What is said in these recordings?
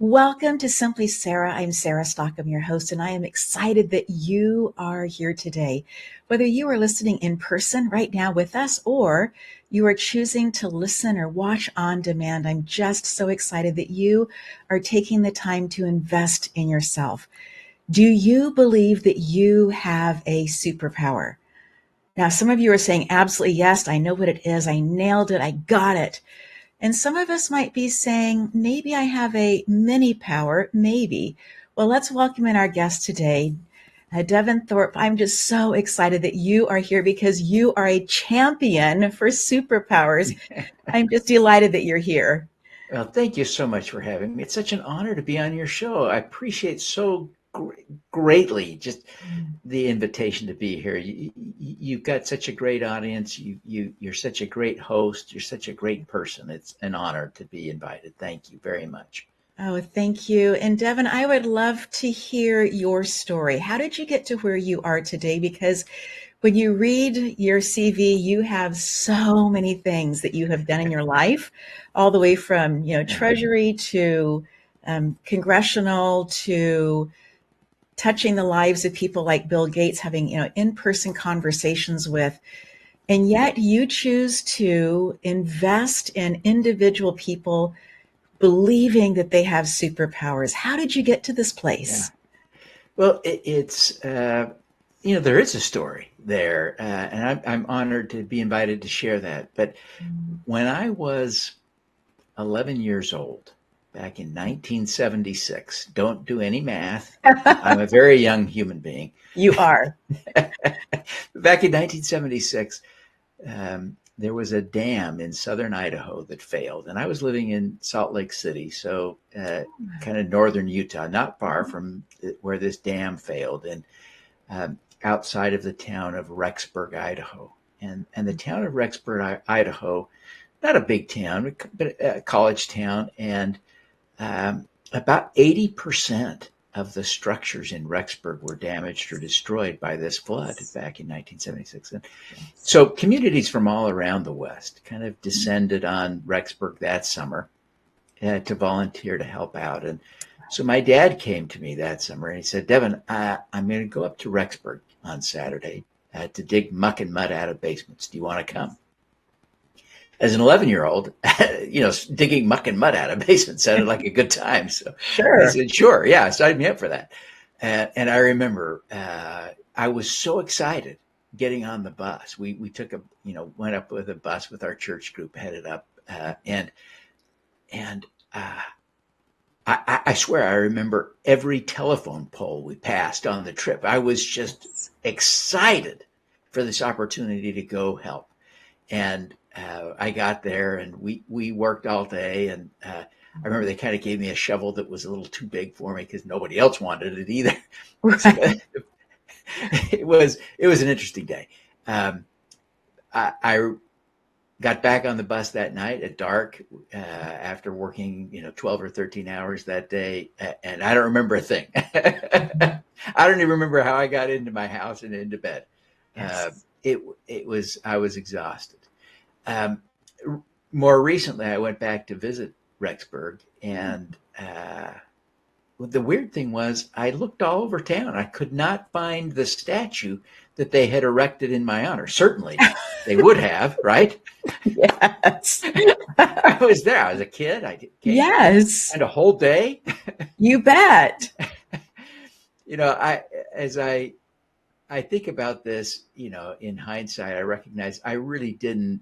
Welcome to Simply Sarah. I'm Sarah Stockham, your host, and I am excited that you are here today. Whether you are listening in person right now with us or you are choosing to listen or watch on demand, I'm just so excited that you are taking the time to invest in yourself. Do you believe that you have a superpower? Now, some of you are saying, absolutely yes, I know what it is. I nailed it. I got it. And some of us might be saying, maybe I have a mini power, maybe. Well, let's welcome in our guest today, Devin Thorpe. I'm just so excited that you are here because you are a champion for superpowers. I'm just delighted that you're here. Well, thank you so much for having me. It's such an honor to be on your show. I appreciate so greatly just the invitation to be here. You've got such a great audience. You're such a great host. You're such a great person. It's an honor to be invited. Thank you very much. Oh, thank you. And Devin, I would love to hear your story. How did you get to where you are today? Because when you read your CV, you have so many things that you have done in your life, all the way from, treasury to congressional to touching the lives of people like Bill Gates, having, in-person conversations with. And yet you choose to invest in individual people believing that they have superpowers. How did you get to this Yeah. place? Well, there is a story there, and I'm honored to be invited to share that. But when I was 11 years old, back in 1976, don't do any math. I'm a very young human being. You are. Back in 1976, there was a dam in southern Idaho that failed, and I was living in Salt Lake City, so kind of northern Utah, not far from where this dam failed, and outside of the town of Rexburg, Idaho. And the town of Rexburg, Idaho, not a big town, but a college town, and about 80% of the structures in Rexburg were damaged or destroyed by this flood back in 1976. And so communities from all around the West kind of descended on Rexburg that summer to volunteer to help out. And so my dad came to me that summer and he said, Devin, I'm going to go up to Rexburg on Saturday to dig muck and mud out of basements. Do you want to come? As an 11-year-old, digging muck and mud out of basement sounded like a good time. So Sure. I said, sure. Yeah, sign me up for that. And I remember I was so excited getting on the bus. We went up with a bus with our church group, headed up. I swear I remember every telephone pole we passed on the trip. I was just excited for this opportunity to go help. And I got there and we worked all day. And I remember they kind of gave me a shovel that was a little too big for me because nobody else wanted it either. Right. So it was an interesting day. I got back on the bus that night at dark after working 12 or 13 hours that day, and I don't remember a thing. I don't even remember how I got into my house and into bed. Yes. I was exhausted. More recently, I went back to visit Rexburg, and the weird thing was I looked all over town. I could not find the statue that they had erected in my honor. Certainly, they would have, right? Yes. I was there. I was a kid. I came Yes. and a whole day. You bet. As I think about this, in hindsight, I recognize I really didn't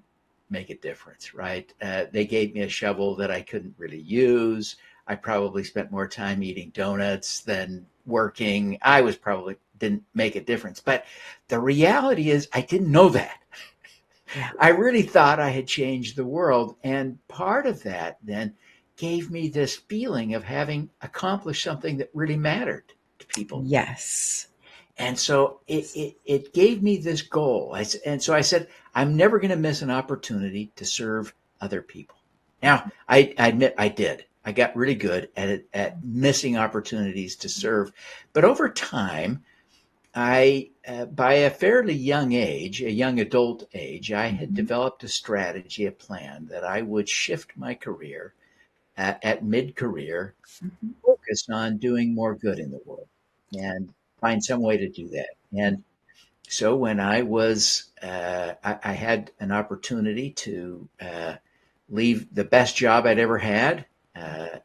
make a difference, right? They gave me a shovel that I couldn't really use. I probably spent more time eating donuts than working. I was probably didn't make a difference. But the reality is I didn't know that. Yeah. I really thought I had changed the world. And part of that then gave me this feeling of having accomplished something that really mattered to people. Yes. And so it gave me this goal. And so I said, I'm never going to miss an opportunity to serve other people. Now, I admit I did. I got really good at missing opportunities to serve. But over time, by a fairly young age, a young adult age, I had developed a strategy, a plan that I would shift my career at mid-career, Mhm. focus on doing more good in the world and find some way to do that. And so when I had an opportunity to leave the best job I'd ever had,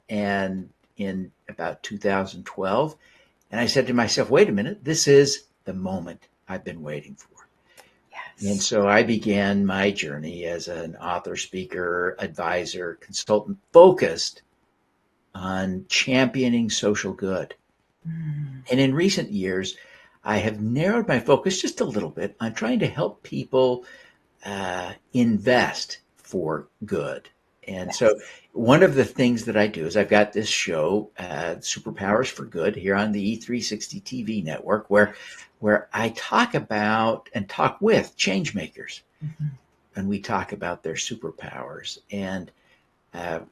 and in about 2012, and I said to myself, wait a minute, this is the moment I've been waiting for. And Yes. so I began my journey as an author, speaker, advisor, consultant, focused on championing social good. Mm. And in recent years, I have narrowed my focus just a little bit on trying to help people invest for good. And so Yes. one of the things that I do is I've got this show, Superpowers for Good, here on the E360 TV network, where I talk about and talk with change makers, Mhm. and we talk about their superpowers. And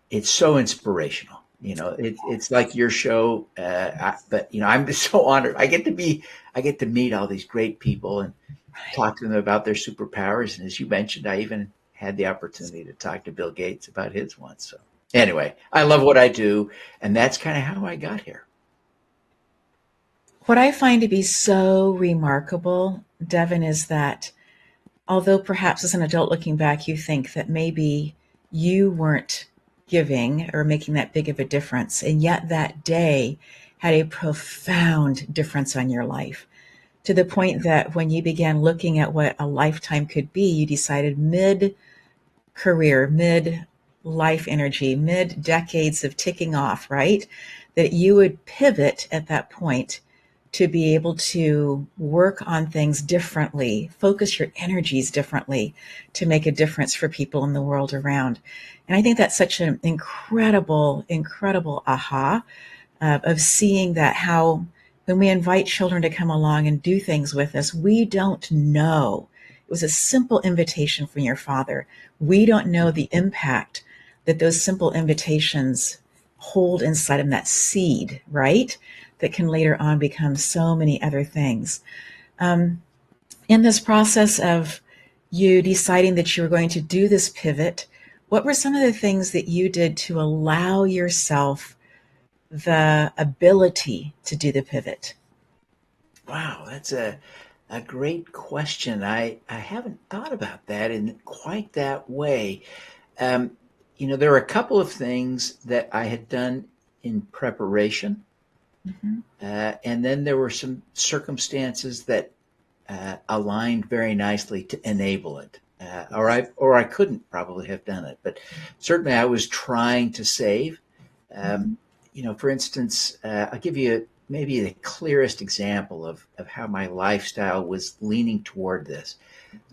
it's so inspirational. It's like your show, but I'm so honored. I get to meet all these great people and Right. talk to them about their superpowers. And as you mentioned, I even had the opportunity to talk to Bill Gates about his one. So anyway, I love what I do, and that's kind of how I got here. What I find to be so remarkable, Devin, is that although perhaps as an adult looking back, you think that maybe you weren't giving or making that big of a difference, and yet that day had a profound difference on your life to the point that when you began looking at what a lifetime could be, you decided mid career, mid life energy, mid decades of ticking off, right? That you would pivot at that point to be able to work on things differently, focus your energies differently to make a difference for people in the world around. And I think that's such an incredible, incredible aha of seeing that how when we invite children to come along and do things with us, we don't know. It was a simple invitation from your father. We don't know the impact that those simple invitations hold inside them, that seed, right? That can later on become so many other things. Um, in this process of you deciding that you were going to do this pivot, what were some of the things that you did to allow yourself the ability to do the pivot? Wow, that's a great question. I haven't thought about that in quite that way. Um, there were a couple of things that I had done in preparation, Mhm. and then there were some circumstances that aligned very nicely to enable it. Or I couldn't probably have done it, but certainly I was trying to save. Um, Mhm. for instance, I'll give you maybe the clearest example of how my lifestyle was leaning toward this.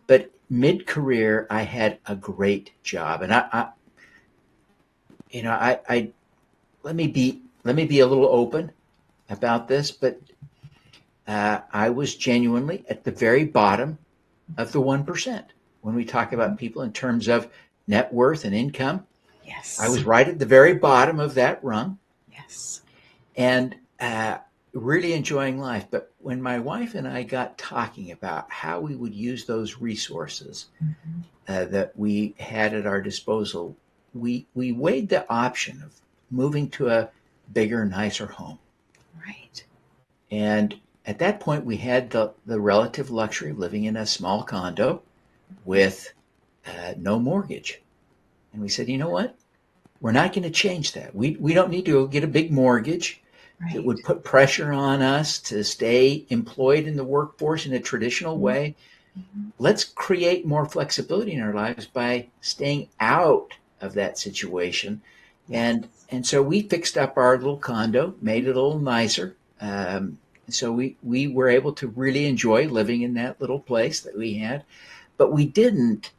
But mid-career, I had a great job, and I let me be a little open about this, but I was genuinely at the very bottom of the 1%. When we talk about people in terms of net worth and income, I Yes. was right at the very bottom of that rung Yes. and really enjoying life. But when my wife and I got talking about how we would use those resources Mhm. that we had at our disposal, we weighed the option of moving to a bigger, nicer home. Right. And at that point, we had the relative luxury of living in a small condo with no mortgage. And we said, you know what? We're not going to change that. We don't need to get a big mortgage that Right. would put pressure on us to stay employed in the workforce in a traditional Mhm. way. Mhm. Let's create more flexibility in our lives by staying out of that situation. Yes. And so we fixed up our little condo, made it a little nicer. So we were able to really enjoy living in that little place that we had, but we didn't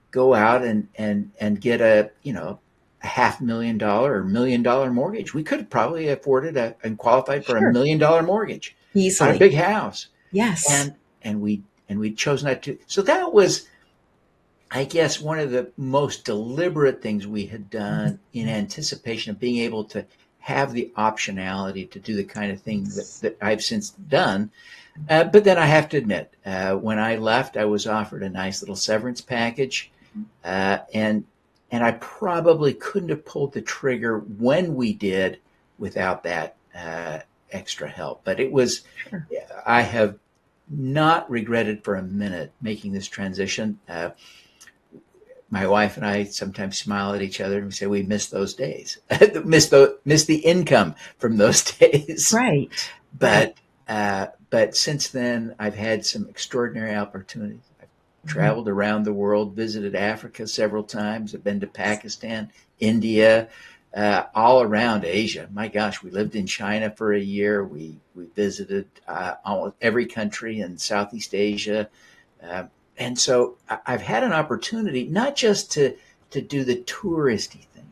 go out and get a $500,000 or $1 million mortgage. We could have probably afforded and qualified for Sure. $1 million mortgage on a Easily. big house, Yes. and we chose not to. So that was, I guess, one of the most deliberate things we had done in Mhm. anticipation of being able to have the optionality to do the kind of thing that, Yes. that I've since done. But then I have to admit, when I left, I was offered a nice little severance package, and and I probably couldn't have pulled the trigger when we did without that extra help. But it was, Sure. I have not regretted for a minute making this transition. My wife and I sometimes smile at each other and we say we miss those days, miss the income from those days. Right. But but since then, I've had some extraordinary opportunities. I've traveled around the world, visited Africa several times. I've been to Pakistan, India, all around Asia. My gosh, we lived in China for a year. We visited almost every country in Southeast Asia. And so I've had an opportunity not just to do the touristy things,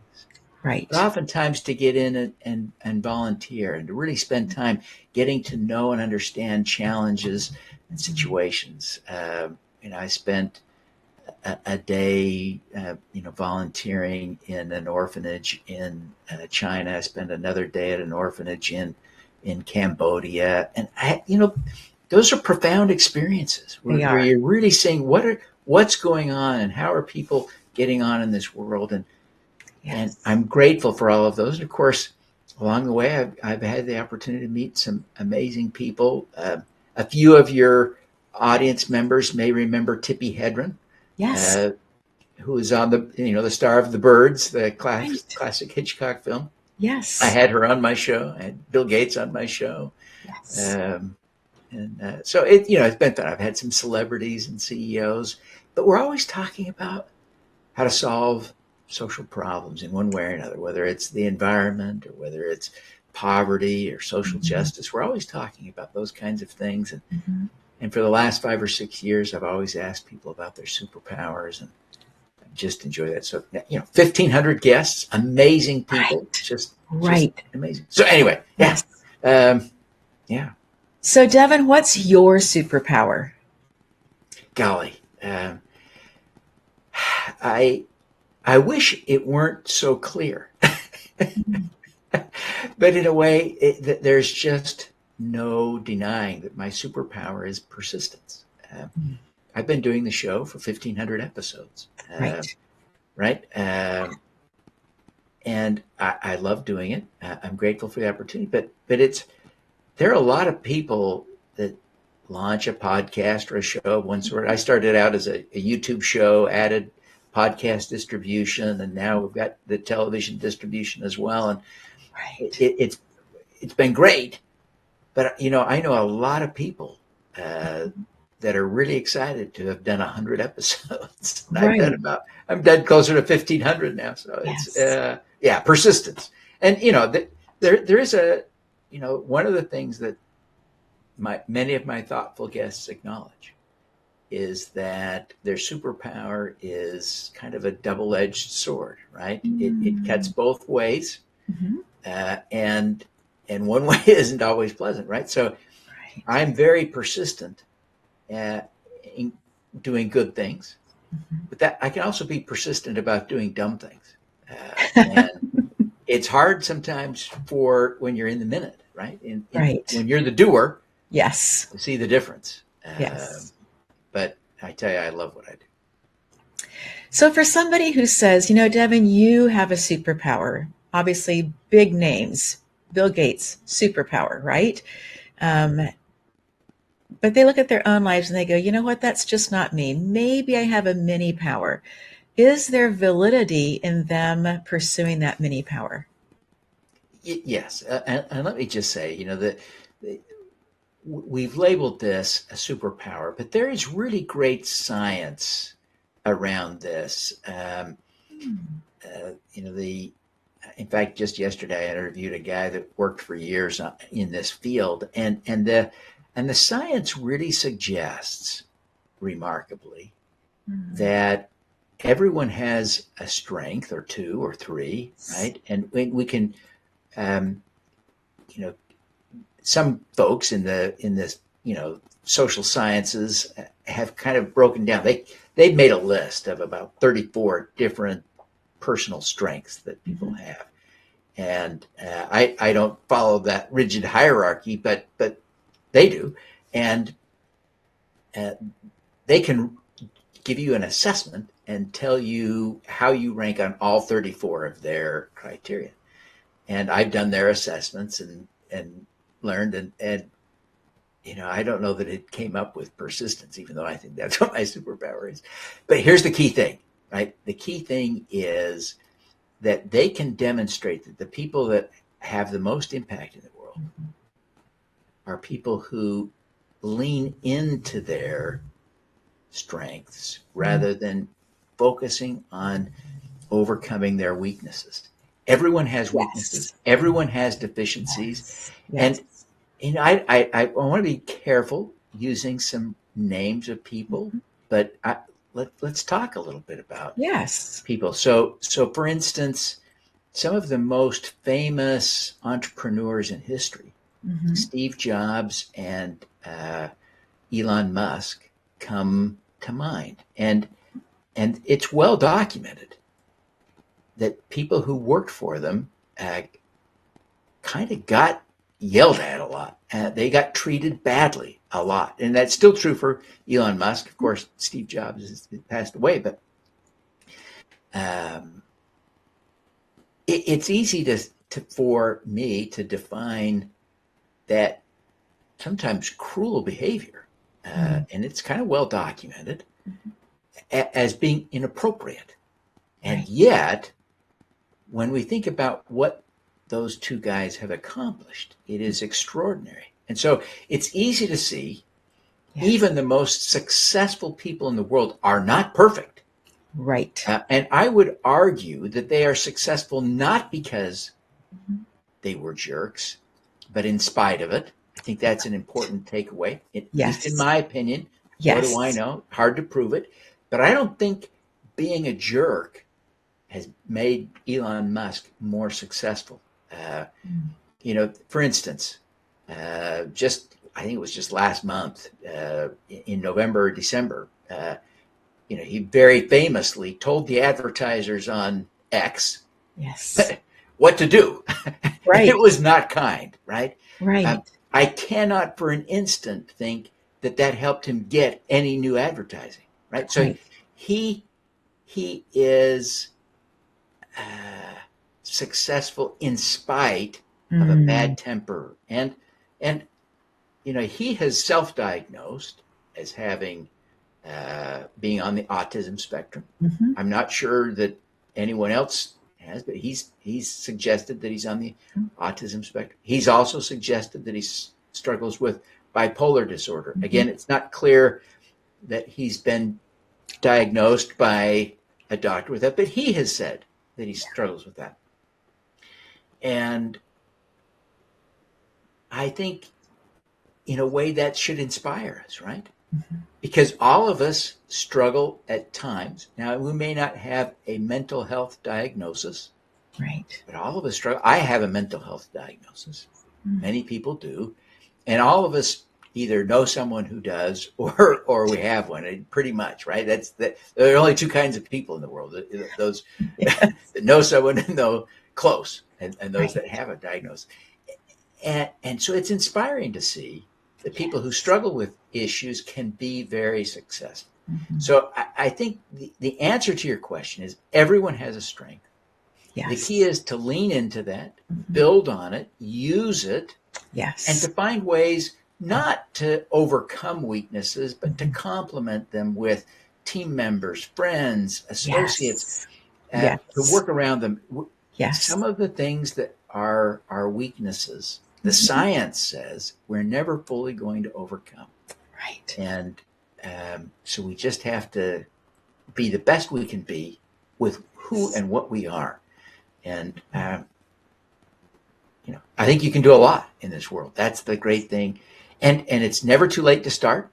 Right. but oftentimes to get in and volunteer and to really spend time getting to know and understand challenges and situations. I spent a day, volunteering in an orphanage in China. I spent another day at an orphanage in Cambodia, and those are profound experiences where you're really seeing what's going on and how are people getting on in this world. And I'm grateful for all of those. And of course, along the way, I've had the opportunity to meet some amazing people. A few of your audience members may remember Tippi Hedren, Yes. who is on the star of The Birds, the classic Hitchcock film. Yes. I had her on my show. I had Bill Gates on my show. Yes. So it's been fun. I've had some celebrities and CEOs, but we're always talking about how to solve social problems in one way or another, whether it's the environment or whether it's poverty or social justice. We're always talking about those kinds of things. And for the last 5 or 6 years, I've always asked people about their superpowers, and I just enjoy that. So, 1,500 guests, amazing people, just amazing. So anyway, Yes. Yeah. So Devin, what's your superpower? Golly, I wish it weren't so clear, but in a way, there's just no denying that my superpower is persistence. I've been doing the show for 1,500 episodes, right? And I love doing it. I'm grateful for the opportunity, but there are a lot of people that launch a podcast or a show of one sort. I started out as a YouTube show, added podcast distribution, and now we've got the television distribution as well. And it's been great. But, I know a lot of people that are really excited to have done 100 episodes. I'm done closer to 1,500 now. So it's, persistence. And, there is one of the things that many of my thoughtful guests acknowledge is that their superpower is kind of a double-edged sword, right? It cuts both ways, and one way isn't always pleasant, right? So I'm very persistent in doing good things, but that I can also be persistent about doing dumb things. And it's hard sometimes for when you're in the minute, right? When you're the doer, yes, to see the difference. Yes. But I tell you, I love what I do. So for somebody who says, Devin, you have a superpower, obviously big names, Bill Gates, superpower, right? But they look at their own lives and they go, you know what, that's just not me. Maybe I have a mini power. Is there validity in them pursuing that mini power? Yes. And let me just say, that we've labeled this a superpower, but there is really great science around this. In fact, just yesterday I interviewed a guy that worked for years in this field, and the science really suggests, remarkably, that everyone has a strength or two or three, right? And we can, some folks in this, social sciences have kind of broken down. They've made a list of about 34 different personal strengths that people have. And I don't follow that rigid hierarchy, but they do. And they can give you an assessment and tell you how you rank on all 34 of their criteria. And I've done their assessments and learned, and I don't know that it came up with persistence, even though I think that's what my superpower is. But here's the key thing, right? The key thing is that they can demonstrate that the people that have the most impact in the world are people who lean into their strengths rather than focusing on overcoming their weaknesses. Everyone has weaknesses. Everyone has deficiencies. And I want to be careful using some names of people, but let's talk a little bit about people. So for instance, some of the most famous entrepreneurs in history, Steve Jobs and Elon Musk, come to mind. And it's well documented that people who worked for them kind of got yelled at a lot. They got treated badly a lot. And that's still true for Elon Musk. Of course, Steve Jobs has passed away, but it's easy for me to define that sometimes cruel behavior, and it's kind of well documented, as being inappropriate. And yet, when we think about what those two guys have accomplished, it is extraordinary. And so it's easy to see even the most successful people in the world are not perfect. Right. And I would argue that they are successful not because they were jerks, but in spite of it. I think that's an important takeaway, at least in my opinion. What do I know? Hard to prove it. But I don't think being a jerk has made Elon Musk more successful. For instance, I think it was just last month, in November or December, he very famously told the advertisers on X what to do. Right. It was not kind, right? Right. I cannot for an instant think that helped him get any new advertising, right? So he is successful in spite of a bad temper. And he has self-diagnosed as having being on the autism spectrum. I'm not sure that anyone else has, but he's suggested that he's on the autism spectrum. He's also suggested that he struggles with bipolar disorder. Again, it's not clear that he's been diagnosed by a doctor with that, but he has said that he struggles with that. And I think in a way that should inspire us, right? Because all of us struggle at times. Now, we may not have a mental health diagnosis, right? But all of us struggle. I have a mental health diagnosis. Many people do. And all of us either know someone who does or we have one, pretty much, right? There are only two kinds of people in the world, those that know someone and know close, and those that have a diagnosis. And so it's inspiring to see that people who struggle with issues can be very successful. So I think the answer to your question is everyone has a strength. The key is to lean into that, build on it, use it, and to find ways not to overcome weaknesses, but to complement them with team members, friends, associates, to work around them. Some of the things that are our weaknesses, the science says we're never fully going to overcome. Right. And so we just have to be the best we can be with who and what we are. And, I think you can do a lot in this world. That's the great thing. And it's never too late to start.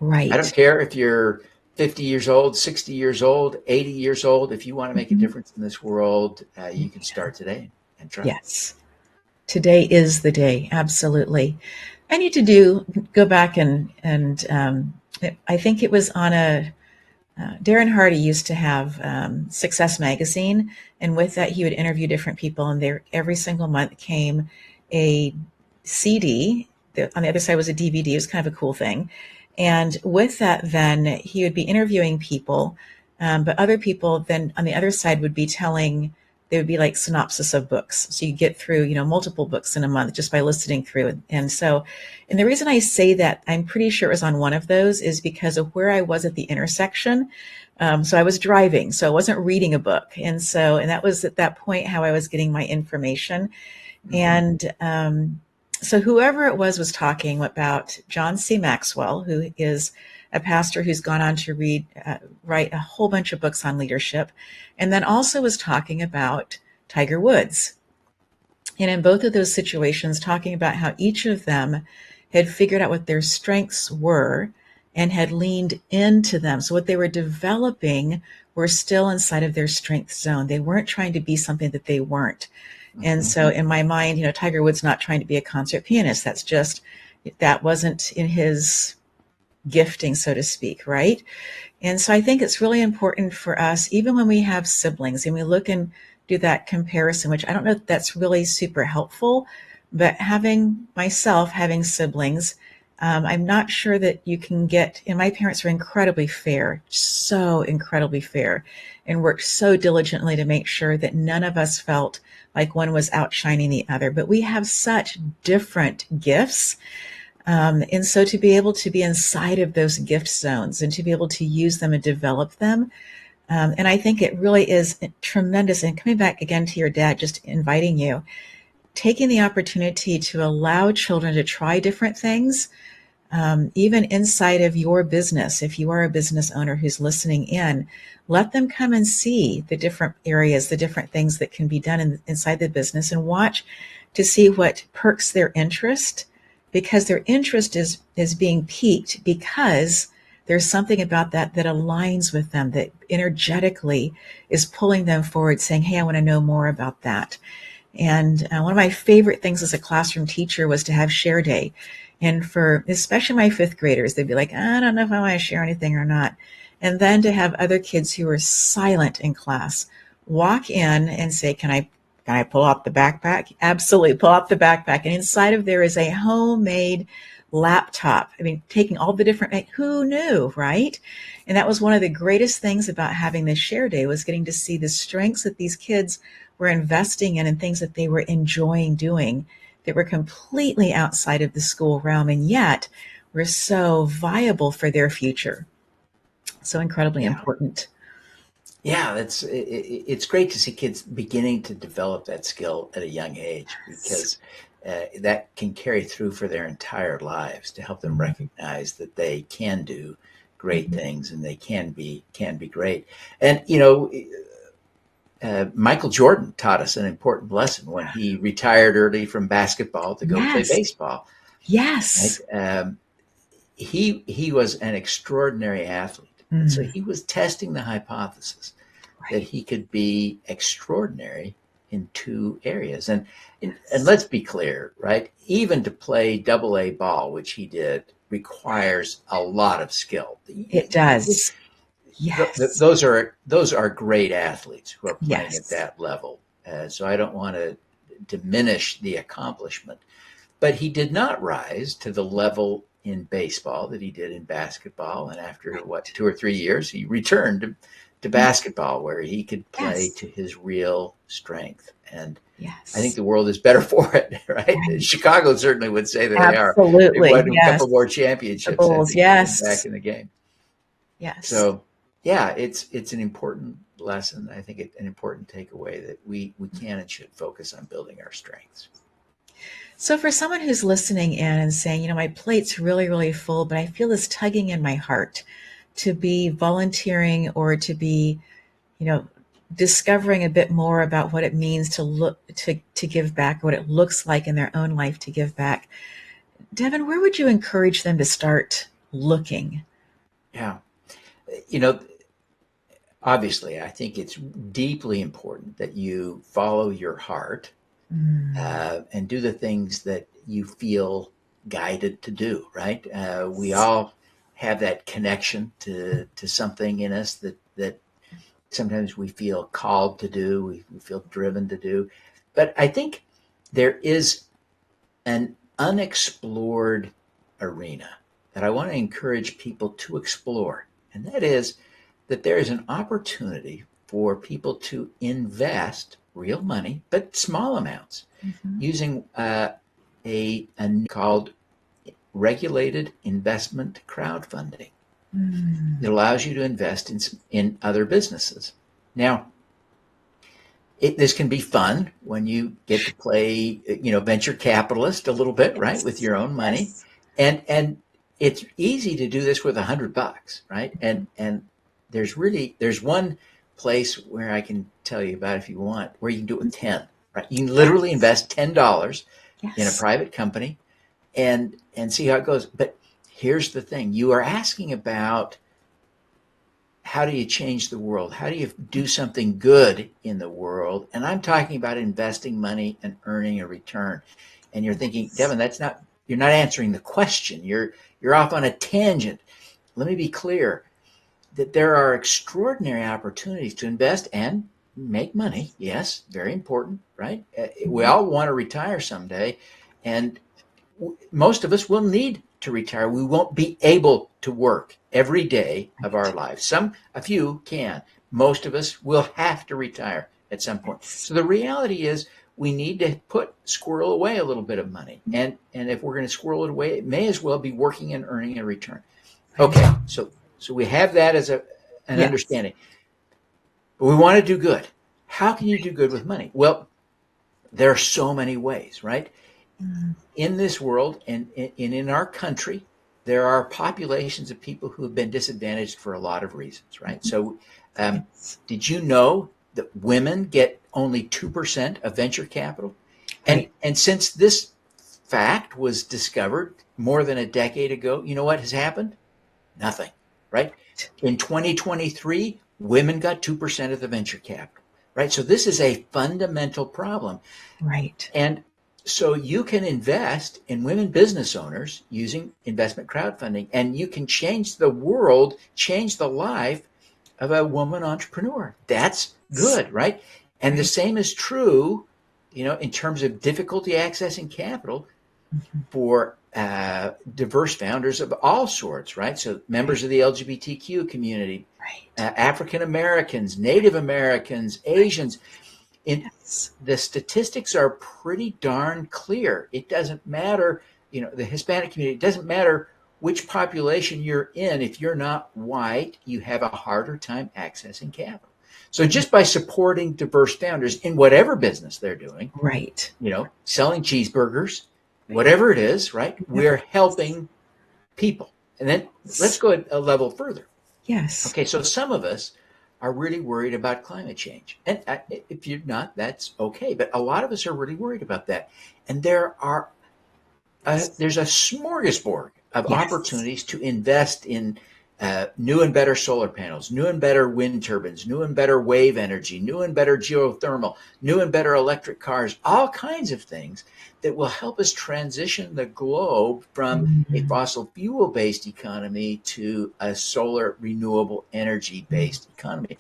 Right. I don't care if you're 50 years old, 60 years old, 80 years old. If you want to make a difference in this world, you can start today and try. Yes. Today is the day. Absolutely. I need to go back and I think it was on Darren Hardy used to have Success Magazine, and with that he would interview different people, and there every single month came a CD. On the other side was a DVD. It was kind of a cool thing, And with that, then he would be interviewing people, but other people then on the other side would be telling, they would be like synopsis of books. So you get through, multiple books in a month just by listening through. And the reason I say that, I'm pretty sure it was on one of those, is because of where I was at the intersection. So I was driving, so I wasn't reading a book. And that was at that point how I was getting my information. Mm-hmm. And so whoever it was talking about John C. Maxwell, who is a pastor who's gone on to write a whole bunch of books on leadership, and then also was talking about Tiger Woods. And in both of those situations, talking about how each of them had figured out what their strengths were and had leaned into them. So what they were developing were still inside of their strength zone. They weren't trying to be something that they weren't. And so in my mind, Tiger Woods not trying to be a concert pianist. That wasn't in his gifting, so to speak, right? And so I think it's really important for us, even when we have siblings and we look and do that comparison, which I don't know if that's really super helpful, but having siblings, I'm not sure that you can and my parents were incredibly fair, so incredibly fair, and worked so diligently to make sure that none of us felt like one was outshining the other. But we have such different gifts. And so to be able to be inside of those gift zones and to be able to use them and develop them. And I think it really is tremendous. And coming back again to your dad, just inviting you, taking the opportunity to allow children to try different things, even inside of your business. If you are a business owner who's listening in, let them come and see the different areas, the different things that can be done inside the business, and watch to see what perks their interest, because their interest is being piqued because there's something about that aligns with them, that energetically is pulling them forward, saying, hey, I want to know more about that. And one of my favorite things as a classroom teacher was to have share day. And for especially my fifth graders, they'd be like, I don't know if I want to share anything or not. And then to have other kids who were silent in class walk in and say, can I pull out the backpack? Absolutely, pull out the backpack. And inside of there is a homemade laptop. I mean, taking all the different, who knew, right? And that was one of the greatest things about having this share day, was getting to see the strengths that these kids were investing in and things that they were enjoying doing that were completely outside of the school realm, and yet were so viable for their future. So incredibly important. Yeah, it's great to see kids beginning to develop that skill at a young age, because that can carry through for their entire lives, to help them recognize that they can do great things and they can be great. And Michael Jordan taught us an important lesson when he retired early from basketball to go play baseball. Yes. Right? He was an extraordinary athlete. And so he was testing the hypothesis that he could be extraordinary in two areas. And let's be clear, right? Even to play AA ball, which he did, requires a lot of skill. It does. Yes. Those are great athletes who are playing at that level. So I don't want to diminish the accomplishment. But he did not rise to the level in baseball that he did in basketball. And after 2 or 3 years, he returned to basketball, where he could play to his real strength. And I think the world is better for it, right? Chicago certainly would say that they are. They won a couple more championships back in the game. Yes. So, yeah, it's an important lesson. I think an important takeaway that we can and should focus on building our strengths. So for someone who's listening in and saying, my plate's really, really full, but I feel this tugging in my heart to be volunteering or to be, discovering a bit more about what it means to give back, what it looks like in their own life to give back. Devin, where would you encourage them to start looking? Yeah. Obviously, I think it's deeply important that you follow your heart and do the things that you feel guided to do, right? We all have that connection to something in us that sometimes we feel called to do, we feel driven to do. But I think there is an unexplored arena that I want to encourage people to explore. And that is that there is an opportunity for people to invest real money, but small amounts, using a called regulated investment crowdfunding. It allows you to invest in other businesses. Now, this can be fun when you get to play, venture capitalist a little bit, right, with your own money, and it's easy to do this with $100, right? And there's one place where I can tell you about if you want, where you can do it with 10, right? You can literally invest $10 in a private company and see how it goes. But here's the thing: you are asking about, how do you change the world? How do you do something good in the world? And I'm talking about investing money and earning a return. And you're thinking, Devin, you're not answering the question. You're off on a tangent. Let me be clear that there are extraordinary opportunities to invest and make money. Yes, very important, right? We all want to retire someday, and most of us will need to retire. We won't be able to work every day of our lives. A few can. Most of us will have to retire at some point. So the reality is we need to squirrel away a little bit of money. And if we're going to squirrel it away, it may as well be working and earning a return. Okay, so we have that as an understanding. But we want to do good. How can you do good with money? Well, there are so many ways, right? In this world and in our country, there are populations of people who have been disadvantaged for a lot of reasons, right? So did you know that women get only 2% of venture capital? And since this fact was discovered more than a decade ago, you know what has happened? Nothing, right? In 2023, women got 2% of the venture capital, right? So this is a fundamental problem. Right. And so you can invest in women business owners using investment crowdfunding, and you can change the world, change the life of a woman entrepreneur. That's good, right? And the same is true, in terms of difficulty accessing capital for diverse founders of all sorts, right? So members of the LGBTQ community, African Americans, Native Americans, Asians. The statistics are pretty darn clear. It doesn't matter, the Hispanic community, it doesn't matter which population you're in. If you're not white, you have a harder time accessing capital. So just by supporting diverse founders in whatever business they're doing, selling cheeseburgers, whatever it is, right? We're helping people. And then let's go a level further. Yes. Okay, so some of us are really worried about climate change. And if you're not, that's okay. But a lot of us are really worried about that. And there's a smorgasbord of opportunities to invest in new and better solar panels, new and better wind turbines, new and better wave energy, new and better geothermal, new and better electric cars, all kinds of things that will help us transition the globe from a fossil fuel-based economy to a solar renewable energy-based economy.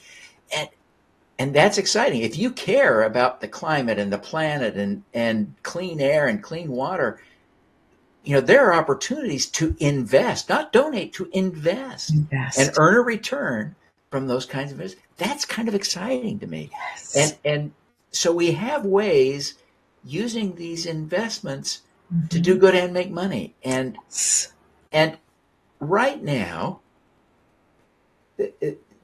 And that's exciting. If you care about the climate and the planet and clean air and clean water, there are opportunities to invest, not donate, to invest. And earn a return from those kinds of investments. That's kind of exciting to me. Yes. And so we have ways using these investments to do good and make money. And right now,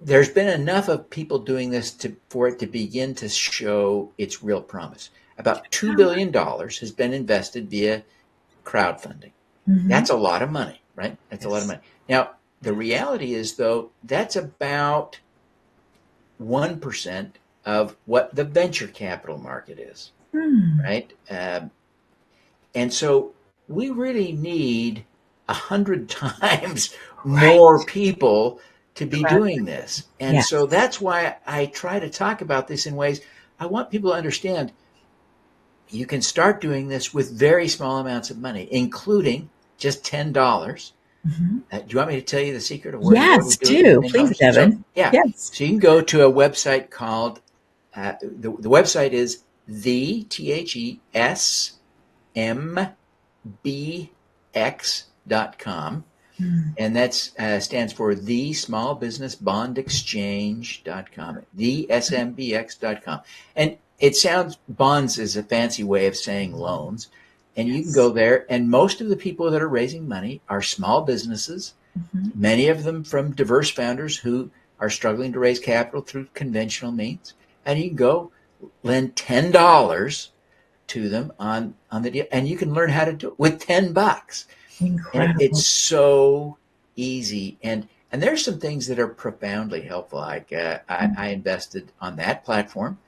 there's been enough of people doing this for it to begin to show its real promise. About $2 billion has been invested via crowdfunding. That's a lot of money, right? That's a lot of money. Now, the reality is, though, that's about 1% of what the venture capital market is, right? And so we really need 100 times more people to be doing this. And so that's why I try to talk about this in ways I want people to understand. You can start doing this with very small amounts of money, including just $10. Do you want me to tell you the secret of where to go to do it? Please, Devin. So you can go to a website called, the website is THESMBX.com. Mm. And that's stands for the Small Business Bond Exchange.com, thesmbx.com. And it sounds, bonds is a fancy way of saying loans. And you can Yes. go there, and most of the people that are raising money are small businesses, Mm-hmm. many of them from diverse founders who are struggling to raise capital through conventional means. And you can go lend $10 to them on the deal, and you can learn how to do it with $10. And it's Incredible. so easy. And there's some things that are profoundly helpful. Like I invested on that platform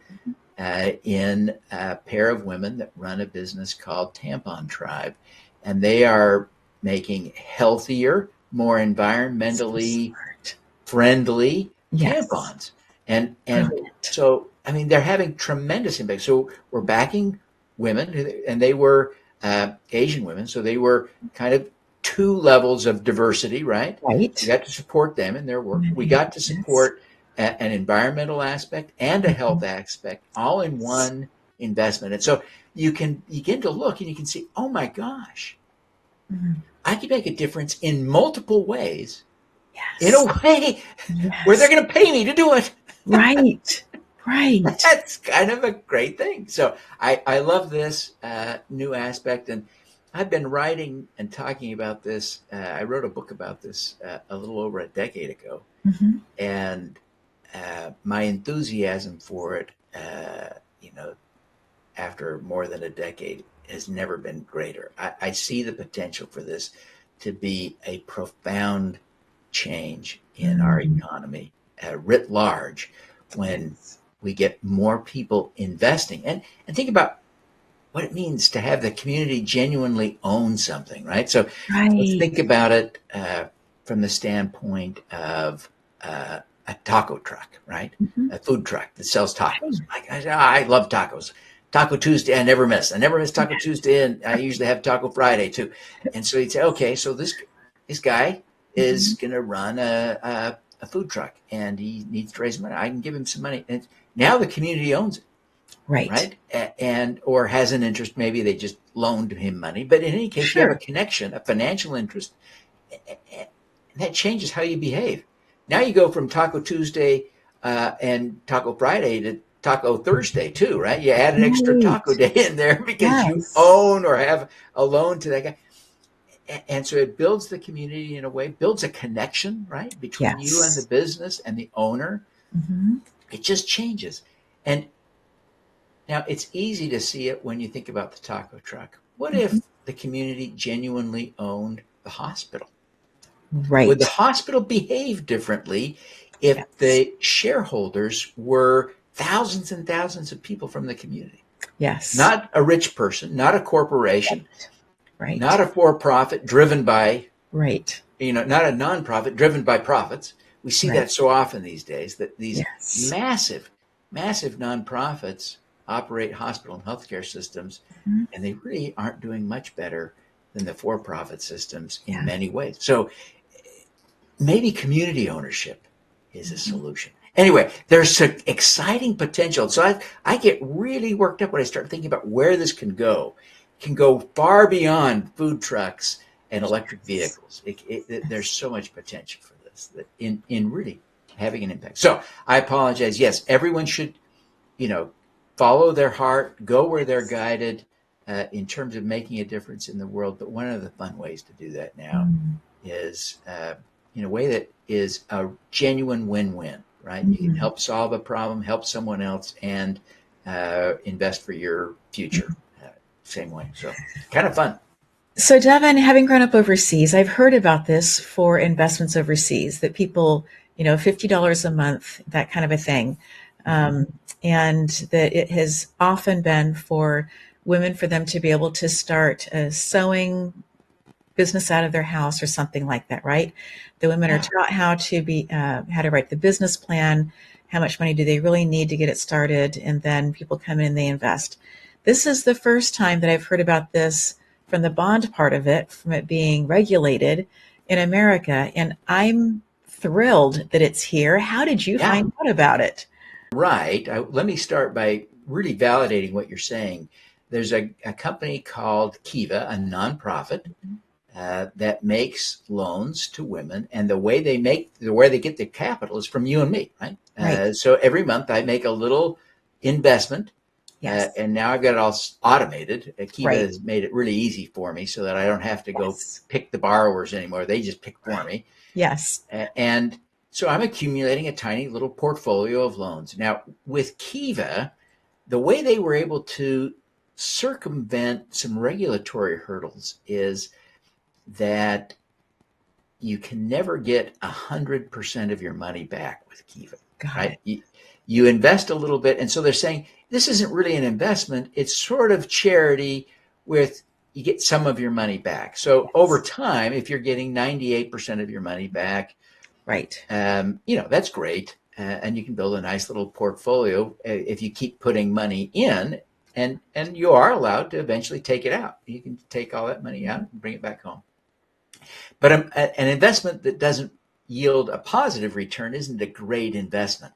in a pair of women that run a business called Tampon Tribe, and they are making healthier, more So environmentally smart. friendly Yes. tampons. And Brilliant. so, I mean, they're having tremendous impact. So we're backing women, and they were Asian women, so they were kind of two levels of diversity, right? We Right. got to support them in their work. We Many. got to Yes. support an environmental aspect and a health Mhm. aspect all in one investment. And so you can begin to look and you can see, oh my gosh, Mhm. I can make a difference in multiple ways, in a Yes. way where they're Yes. going to pay me to do it. Right. Right. That's kind of a great thing. So I love this new aspect. And I've been writing and talking about this. I wrote a book about this a little over a decade ago. Mhm. And my enthusiasm for it, you know, after more than a decade, has never been greater. I see the potential for this to be a profound change in our Mm. economy writ large when Yes. we get more people investing. And think about what it means to have the community genuinely own something, right? So let's Right. think about it from the standpoint of a taco truck, right? Mhm. A food truck that sells tacos. Sure. I love tacos. Taco Tuesday, I never miss. I never miss Taco Tuesday, and I usually have Taco Friday too. And so you'd say, okay, so this guy is Mhm. going to run a food truck, and he needs to raise money. I can give him some money, and now the community owns it, Right. right? And or has an interest. Maybe they just loaned him money, but in any case, you have a Sure. connection, a financial interest, and that changes how you behave. Now you go from Taco Tuesday and Taco Friday to Taco Thursday too, right? You add an extra taco Right. day in there because you Yes. own or have a loan to that guy. And so it builds the community in a way, builds a connection, right, between you and the Yes. business and the owner. Mhm. It just changes. And now it's easy to see it when you think about the taco truck. What Mhm. if the community genuinely owned the hospital? Would the Right. hospital behave differently if Yes. the shareholders were thousands and thousands of people from the community? Yes. Not a rich person, not a corporation, Right. not Right. a for-profit driven by, Right. not a nonprofit driven by profits. We see Right. that so often these days that these Yes. massive, massive nonprofits operate hospital and healthcare systems, Mhm. and they really aren't doing much better than the for-profit systems in Yeah. many ways. So maybe community ownership is a Mhm. solution. Anyway, there's some exciting potential. So I get really worked up when I start thinking about where this can go. It can go far beyond food trucks and electric Yes. vehicles. There's Yes. so much potential for this that in really having an impact. So I apologize. Yes, everyone should, you know, follow their heart, go where they're Yes. guided in terms of making a difference in the world. But one of the fun ways to do that now Mm. is in a way that is a genuine win-win, right? You can Mhm. help solve a problem, help someone else, and invest for your future. Same way. So kind of fun. So, Devin, having grown up overseas, I've heard about this for investments overseas that people, $50 a month, that kind of a thing. Mm-hmm. Um, and that it has often been for women for them to be able to start a sewing business out of their house or something like that, right? The women are Yeah. taught how to write the business plan, how much money do they really need to get it started, and then people come in and they invest. This is the first time that I've heard about this from the bond part of it, from it being regulated in America, and I'm thrilled that it's here. How did you Yeah. find out about it? Right. Let me start by really validating what you're saying. There's a company called Kiva, a nonprofit that makes loans to women, and the way they get their capital is from you and me, right? Right. So every month I make a little investment, Yes. and now I've got it all automated. Kiva Right. has made it really easy for me, so that I don't have to go Yes. pick the borrowers anymore; they just pick for me. Yes. And so I'm accumulating a tiny little portfolio of loans. Now, with Kiva, the way they were able to circumvent some regulatory hurdles is that you can never get 100% of your money back with Kiva, Got right? it. You invest a little bit. And so they're saying this isn't really an investment. It's sort of charity with you get some of your money back. So over Yes. time, if you're getting 98% of your money back, Right. that's great. And you can build a nice little portfolio if you keep putting money in, and you are allowed to eventually take it out. You can take all that money out and bring it back home. But an investment that doesn't yield a positive return isn't a great investment.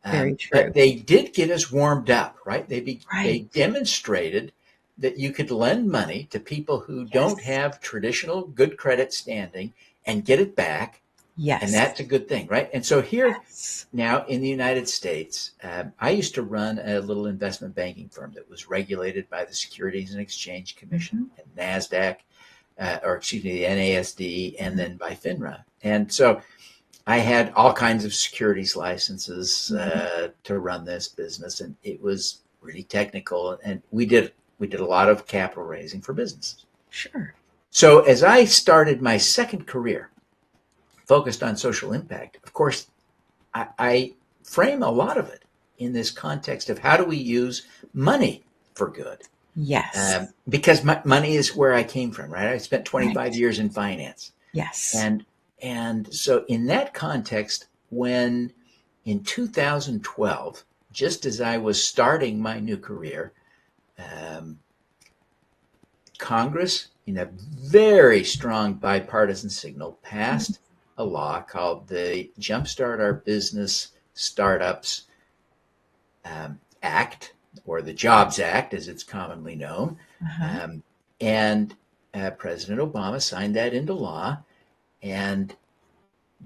Very But true. they did get us warmed up, right? They Right. demonstrated that you could lend money to people who don't Yes. have traditional good credit standing and get it back, and Yes. that's a good thing, right? And so here Yes. now in the United States, I used to run a little investment banking firm that was regulated by the Securities and Exchange Commission Mm-hmm. and NASDAQ, or excuse me, the NASD, and Mm-hmm. then by FINRA. And so I had all kinds of securities licenses to run this business, and it was really technical. And we did a lot of capital raising for businesses. Sure. So as I started my second career, focused on social impact, of course, I frame a lot of it in this context of how do we use money for good? Yes. Because money is where I came from, right? I spent 25 Right. years in finance. Yes. And so in that context, when in 2012, just as I was starting my new career, um, Congress, in a very strong bipartisan signal, passed a law called the Jumpstart Our Business Startups Act, or the Jobs Act, as it's commonly known. Uh-huh. Um, and President Obama signed that into law. And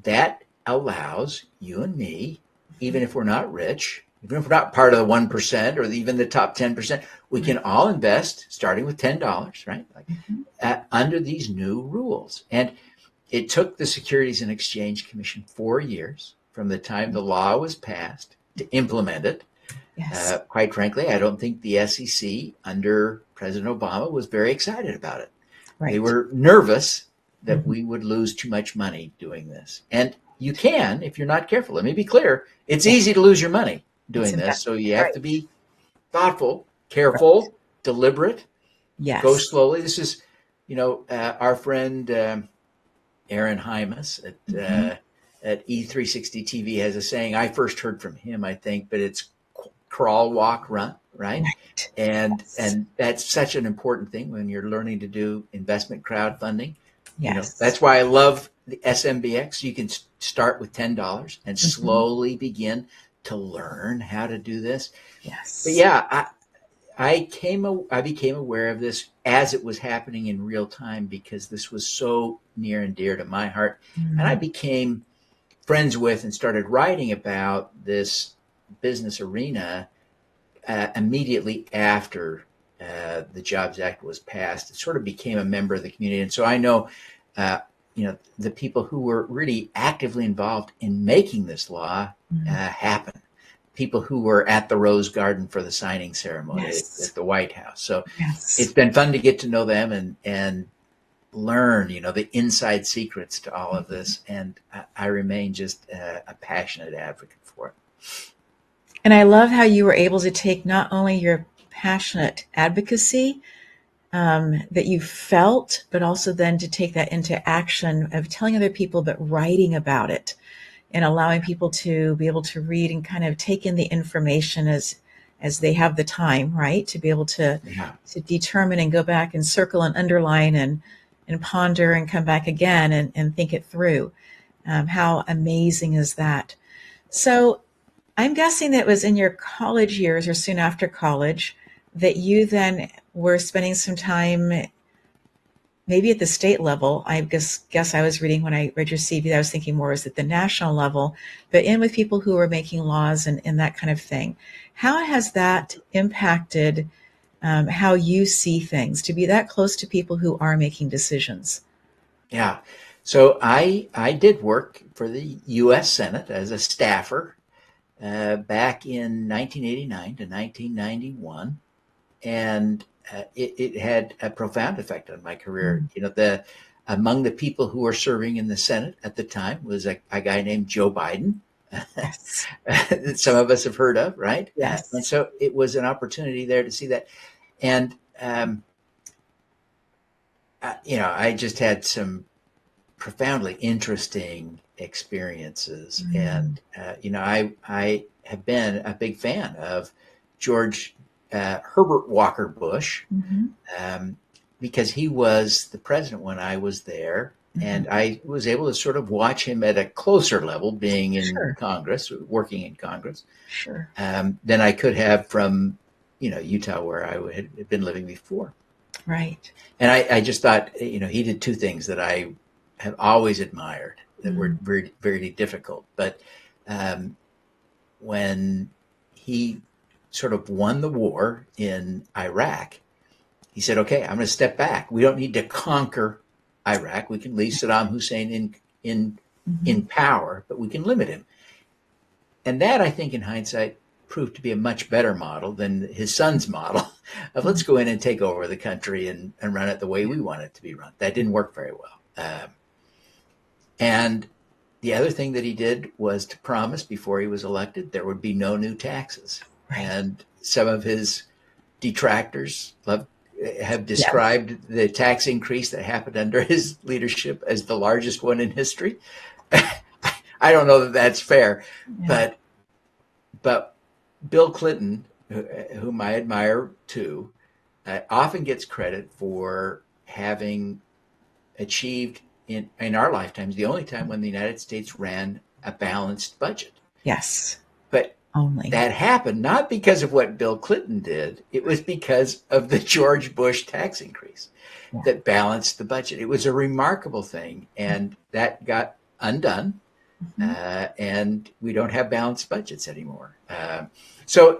that allows you and me, even if we're not rich, even if we're not part of the 1% or even the top 10%, we can Right. all invest starting with $10, right? Mm-hmm. Under these new rules. And it took the Securities and Exchange Commission 4 years from the time the law was passed to implement it. Yes. Quite frankly, I don't think the SEC under President Obama was very excited about it. They Right. were nervous that Mm-hmm. we would lose too much money doing this. And you can if you're not careful. Let me be clear. It's Yeah. easy to lose your money It's doing this. So investment. you have to Right. be thoughtful, Right. careful, deliberate, go Yes. slowly. This is, our friend Aaron Hymas Mm-hmm. at E360 TV has a saying. I first heard from him, I think, but it's crawl, walk, run, right? Right. And Yes. and that's such an important thing when you're learning to do investment crowdfunding. Yes. That's why I love the SMBX. You can start with $10 and Mm-hmm. slowly begin to learn how to do this. But Yes. yeah, I became aware of this as it was happening in real time, because this was so near and dear to my heart. And I Mm. became friends with and started writing about this business arena immediately after the Jobs Act was passed. It sort of became a member of the community. And so I know, the people who were really actively involved in making this law Mm. happen. People who were at the Rose Garden for the signing ceremony Yes. at the White House. So it's Yes. been fun to get to know them and learn, the inside secrets to all of this. And I remain just a passionate advocate for it. And I love how you were able to take not only your passionate advocacy that you felt, but also then to take that into action of telling other people, but writing about it and allowing people to be able to read and kind of take in the information as they have the time, right? To be able Yeah. to determine and go back and circle and underline and ponder and come back again and think it through. How amazing is that? So I'm guessing that it was in your college years or soon after college that you then were spending some time maybe at the state level. I guess I was reading when I read your CV, I was thinking more was at the national level, but in with people who are making laws and that kind of thing. How has that impacted how you see things, to be that close to people who are making decisions? Yeah. So I did work for the U.S. Senate as a staffer back in 1989 to 1991, and it had a profound effect on my career. Mm. You know, the among the people who were serving in the Senate at the time was a guy named Joe Biden, Yes. that some of us have heard of, right? And Yes. so it was an opportunity there to see that. And, I just had some profoundly interesting experiences. Mm. And, I have been a big fan of George Herbert Walker Bush, Hmm. um, because he was the president when I was there. Hmm. And I was able to sort of watch him at a closer level, being in Sure. Congress, working in Congress, Sure. than I could have from, Utah, where I had been living before. Right. And I just thought, he did two things that I have always admired that were Mm. very, very difficult. But um, when he sort of won the war in Iraq, he said, "Okay, I'm going to step back. We don't need to conquer Iraq. We can leave Saddam Hussein in Hmm. in power, but we can limit him." And that, I think, in hindsight, proved to be a much better model than his son's model of let's go in and take over the country and run it the way we want it to be run. That didn't work very well. And the other thing that he did was to promise before he was elected there would be no new taxes. Right. And some of his detractors have Yes. described the tax increase that happened under his leadership as the largest one in history. I don't know that that's fair, Yeah. but Bill Clinton, whom I admire too, often gets credit for having achieved in our lifetimes the only time when the United States ran a balanced budget. Yes. But Only. that happened not because of what Bill Clinton did, it was because of the George Bush tax increase Yeah. that balanced the budget. It was a remarkable thing, and that got undone, Hmm. and we don't have balanced budgets anymore. So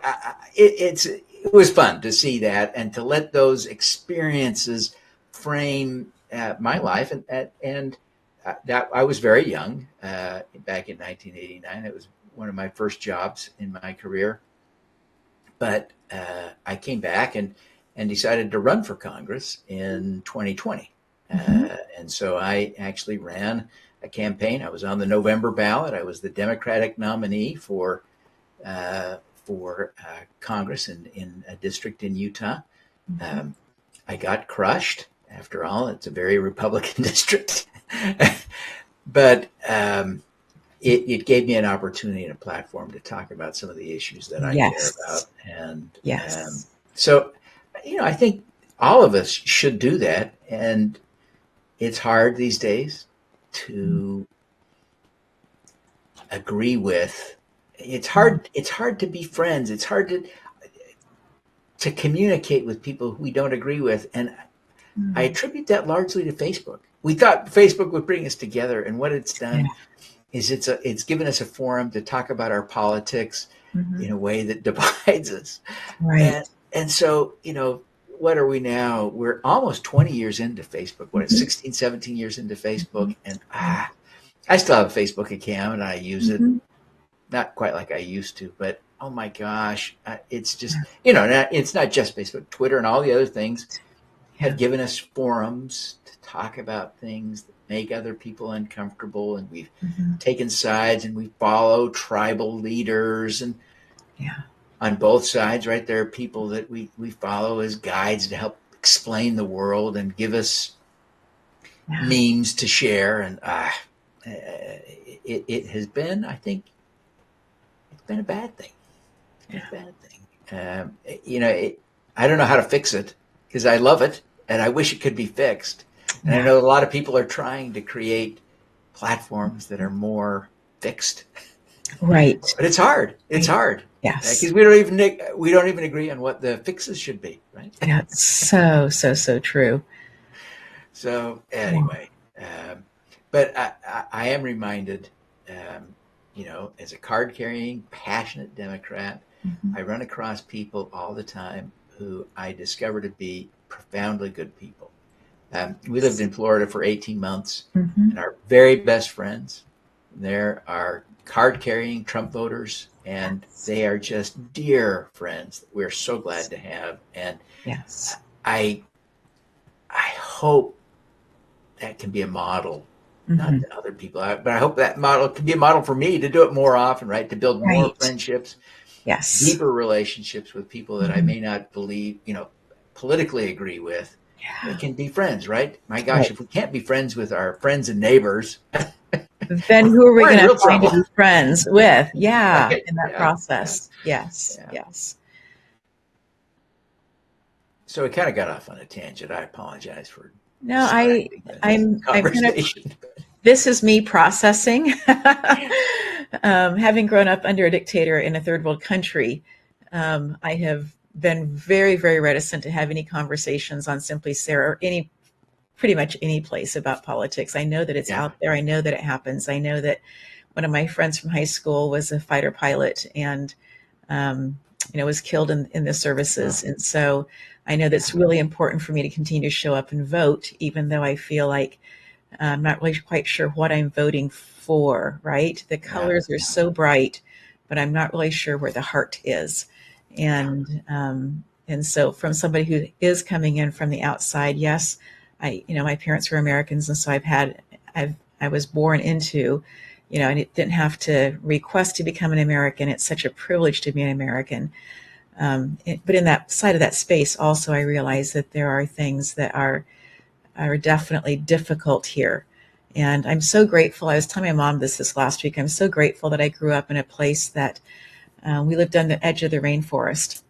it was fun to see that and to let those experiences frame my life, and that I was very young back in 1989. It was one of my first jobs in my career, but I came back and decided to run for Congress in 2020. Hmm. And so I actually ran a campaign. I was on the November ballot. I was the Democratic nominee for Congress in a district in Utah. Hmm. I got crushed. After all, it's a very Republican district, but it gave me an opportunity and a platform to talk about some of the issues that I care Yes. about. And Yes. so, I think all of us should do that. And it's hard these days to agree with. It's hard to be friends. It's hard to communicate with people who we don't agree with. And I Mm. attribute that largely to Facebook. We thought Facebook would bring us together, and what it's Yeah. done is it's given us a forum to talk about our politics Hmm. in a way that divides us. Right. And so, what are we now? We're almost 20 years into Facebook. What, it's Hmm. 16, 17 years into Hmm. Facebook. And I still have a Facebook account and I use it, Hmm. not quite like I used to, but oh my gosh, it's just, it's not just Facebook, Twitter and all the other things have Yeah. given us forums to talk about things that make other people uncomfortable. And we've Hmm. taken sides and we follow tribal leaders. And Yeah. on both sides, right, there are people that we follow as guides to help explain the world and give us Yeah. memes to share. And it has been, I think, it's been a bad thing. It's been Yeah. a bad thing. I don't know how to fix it because I love it and I wish it could be fixed. And I Yeah. know a lot of people are trying to create platforms that are more fixed, Right. but it's hard. It's Right. hard Yes. because we don't even agree on what the fixes should be, right? Yeah. So, so, so true. So anyway, but I am reminded, as a card-carrying, passionate Democrat, Mhm. I run across people all the time who I discover to be profoundly good people. We lived in Florida for 18 months, Mhm. and our very best friends, there are card-carrying Trump voters, and Yes. they are just dear friends that we're so glad to have. And Yes. I I hope that can be a model, not Mhm. to other people, but I hope that model can be a model for me to do it more often, right? To build more Right. friendships, Yes. deeper relationships with people that I Mhm. may not believe, politically agree with, but Yeah. can be friends, right? My gosh, Right. if we can't be friends with our friends and neighbors, Then who are we we're in going to real find to trouble. be friends with? Yeah, Right? in that Yeah, yeah, process. Yes. yeah. Yes. So we kind of got off on a tangent. I apologize for No, distracting the I'm kind of, conversation. this is me processing. Having grown up under a dictator in a third world country, I have been very, very reticent to have any conversations on Simply Sarah or any, pretty much any place about politics. I know that it's Yeah. out there. I know that it happens. I know that one of my friends from high school was a fighter pilot and, um, was killed in the Well, services. And so I know yeah. that's really important for me to continue to show up and vote, even though I feel like I'm not really quite sure what I'm voting for, right? The Yeah. colors are Yeah. so bright, but I'm not really sure where the heart is. Yeah. And so from somebody who is coming in from the outside, yes, my parents were Americans. And so I was born into, and it didn't have to request to become an American. It's such a privilege to be an American. But in that side of that space, also, I realize that there are things that are definitely difficult here. And I'm so grateful. I was telling my mom this last week. I'm so grateful that I grew up in a place that we lived on the edge of the rainforest.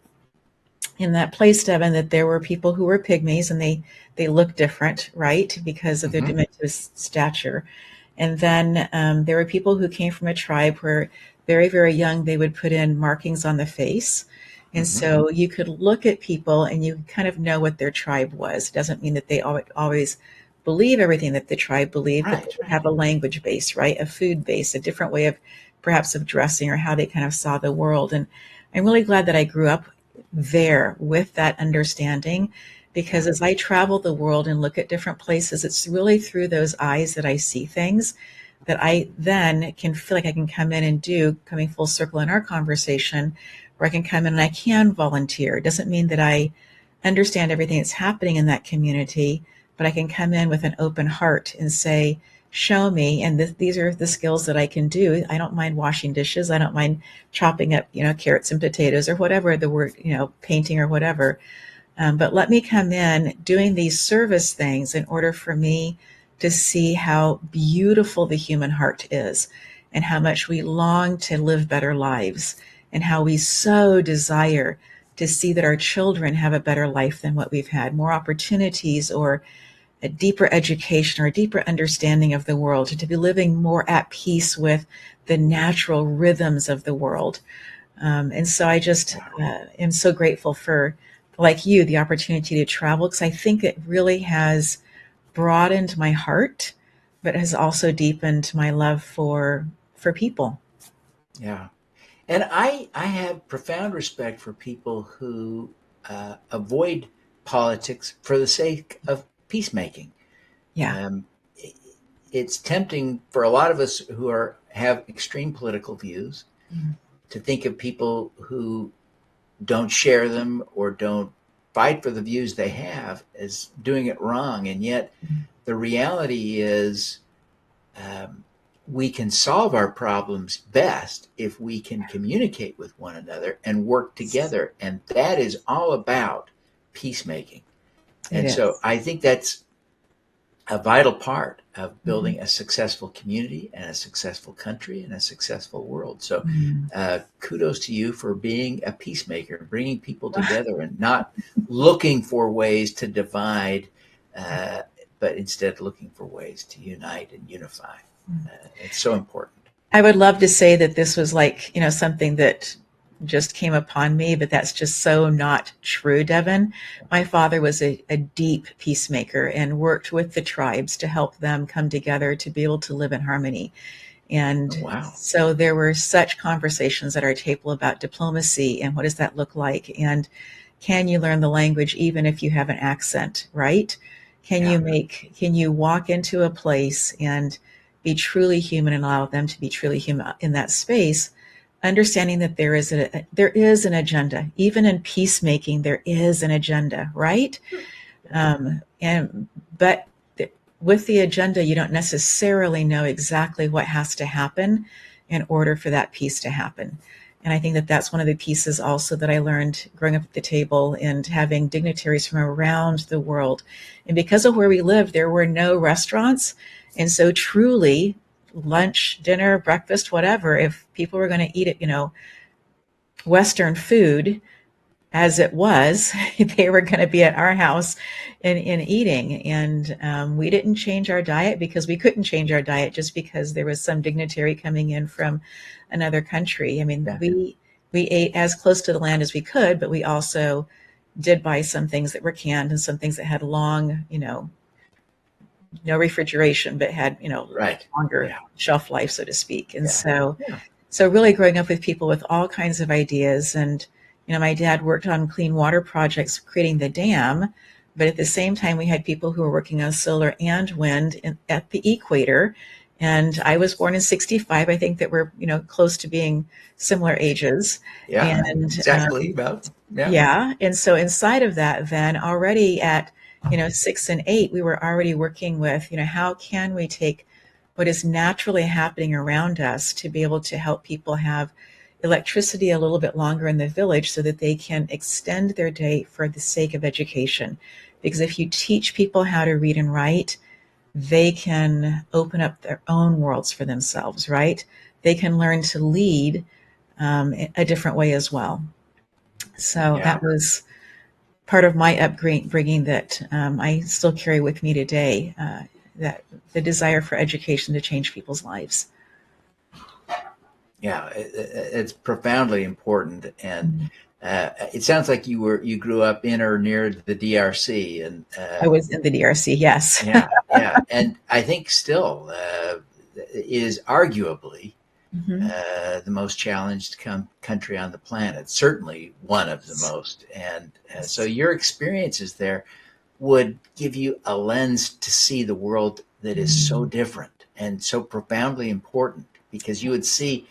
In that place, Devin, that there were people who were pygmies and they looked different, right, because of their Hmm. diminutive stature. And then there were people who came from a tribe where very, very young, they would put in markings on the face. And Hmm. so you could look at people and you kind of know what their tribe was. It doesn't mean that they always believe everything that the tribe believed, but they Right. would Right. have a language base, right? A food base, a different way of perhaps of dressing or how they kind of saw the world. And I'm really glad that I grew up there with that understanding because Yeah. as I travel the world and look at different places, it's really through those eyes that I see things that I then can feel like I can come in and do, coming full circle in our conversation, where I can come in and I can volunteer. It doesn't mean that I understand everything that's happening in that community, but I can come in with an open heart and say, show me, and these are the skills that I can do. I don't mind washing dishes. I don't mind chopping up, carrots and potatoes or whatever the word, painting or whatever. But let me come in doing these service things in order for me to see how beautiful the human heart is and how much we long to live better lives and how we so desire to see that our children have a better life than what we've had, more opportunities or a deeper education or a deeper understanding of the world, to be living more at peace with the natural rhythms of the world. And so I just Yeah. am so grateful for, like you, the opportunity to travel because I think it really has broadened my heart, but has also deepened my love for people. Yeah. And I have profound respect for people who avoid politics for the sake of peacemaking. Yeah. Um, it's tempting for a lot of us who have extreme political views Mhm. to think of people who don't share them or don't fight for the views they have as doing it wrong. And yet, the reality is, um, we can solve our problems best if we can communicate with one another and work together. And that is all about peacemaking. It And so is. I think that's a vital part of Mhm. building a successful community and a successful country and a successful world. So, Mhm. kudos to you for being a peacemaker, bringing people together and not looking for ways to divide, uh, but instead looking for ways to unite and unify. It's so important. I would love to say that this was like, something that just came upon me, but that's just so not true, Devin. My father was a deep peacemaker and worked with the tribes to help them come together to be able to live in harmony. Oh, And wow. so there were such conversations at our table about diplomacy and what does that look like? And can you learn the language even if you have an accent, right? Yeah. Can you walk into a place and be truly human and allow them to be truly human in that space, understanding that there is an agenda. Even in peacemaking, there is an agenda, right? And but with the agenda, you don't necessarily know exactly what has to happen in order for that piece to happen. And I think that that's one of the pieces also that I learned growing up at the table and having dignitaries from around the world. And because of where we lived, there were no restaurants. And so truly, lunch, dinner, breakfast, whatever, if people were going to eat it, Western food, as it was, they were going to be at our house and eating. And we didn't change our diet because we couldn't change our diet just because there was some dignitary coming in from another country. I mean, Yeah. we ate as close to the land as we could, but we also did buy some things that were canned and some things that had long, no refrigeration, but had, Right. longer Yeah. shelf life, so to speak. And Yeah. so really growing up with people with all kinds of ideas. And, my dad worked on clean water projects, creating the dam, but at the same time, we had people who were working on solar and wind at the equator. And I was born in 65. I think that we're, close to being similar ages. Yeah. And Exactly. About. Yeah. yeah. And so inside of that, then already at, 6 and 8, we were already working with, how can we take what is naturally happening around us to be able to help people have electricity a little bit longer in the village so that they can extend their day for the sake of education. Because if you teach people how to read and write, they can open up their own worlds for themselves, right? They can learn to lead a different way as well. So Yeah. that was part of my upbringing that I still carry with me today, that the desire for education to change people's lives. Yeah. It's profoundly important. And Mm-hmm. it sounds like you grew up in or near the DRC, and I was in the DRC, yes. yeah, yeah, and I think still is arguably Mm-hmm. the most challenged country on the planet. Certainly one of the most, and so Yes. your experiences there would give you a lens to see the world that is so Mm-hmm. different and so profoundly important, because you would see,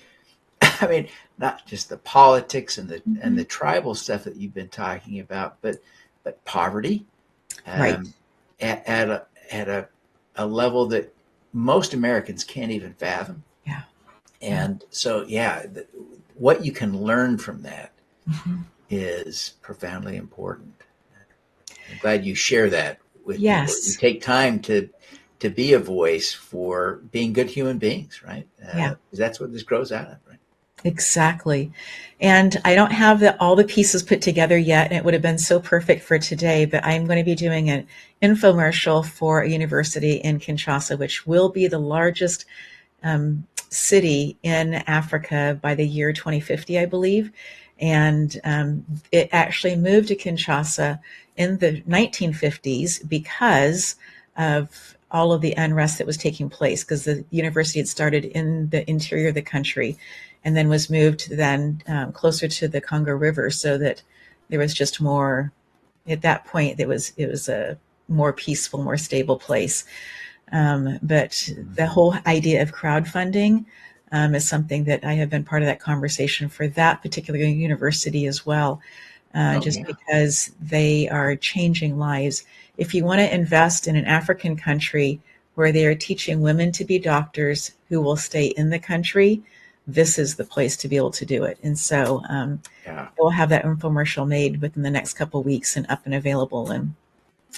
I mean, not just the politics and Mm-hmm. the tribal stuff that you've been talking about, but poverty, Right. um, at a level that most Americans can't even fathom. Yeah. Yeah. And so, yeah, what you can learn from that Mm-hmm. is profoundly important. I'm glad you share that with people. You Yes. take time to be a voice for being good human beings, right? Yeah. 'Cause that's what this grows out of, right? Exactly. And I don't have all the pieces put together yet, and it would have been so perfect for today, but I'm going to be doing an infomercial for a university in Kinshasa, which will be the largest city in Africa by the year 2050, I believe. And it actually moved to Kinshasa in the 1950s because of all of the unrest that was taking place, because the university had started in the interior of the country and then was moved then closer to the Congo River, so that there was just more. At that point, it was a more peaceful, more stable place. But the whole idea of crowdfunding is something that I have been part of that conversation for that particular university as well, Oh just yeah, because they are changing lives. If you want to invest in an African country where they are teaching women to be doctors who will stay in the country, this is the place to be able to do it. And so yeah. we'll have that infomercial made within the next couple of weeks and up and available and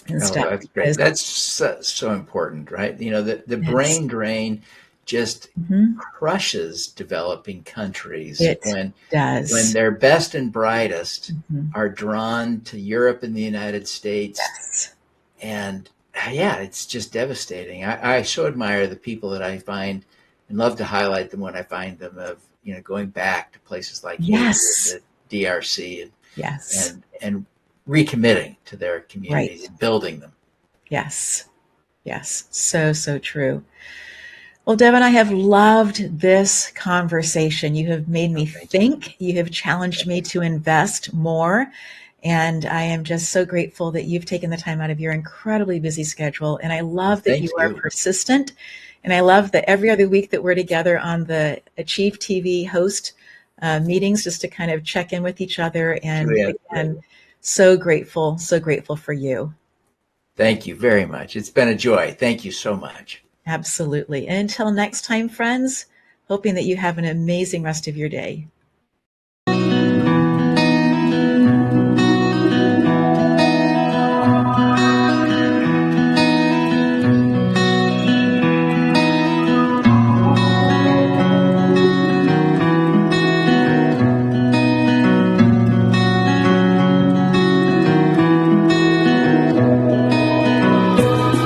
Oh, stuff that's great. because That's so important, right? The it's, brain drain just mhm, crushes developing countries it when does. their best and brightest Mhm. are drawn to Europe and the United States. Yes. And yeah, it's just devastating. I so admire the people that I find love to highlight them when I find them, of going back to places like Haiti and Yes. the DRC, Yes. and recommitting to their communities Right. and building them. Yes. Yes. So, so true. Well, Devin, I have loved this conversation. You have made Oh, me thank you. think. You have challenged me to invest more. And I am just so grateful that you've taken the time out of your incredibly busy schedule. And I Well, love that thank you are you. persistent. And I love that every other week that we're together on the Achieve TV host meetings, just to kind of check in with each other. And Julia, great. again, so grateful for you. Thank you very much. It's been a joy. Thank you so much. Absolutely. And until next time, friends, hoping that you have an amazing rest of your day.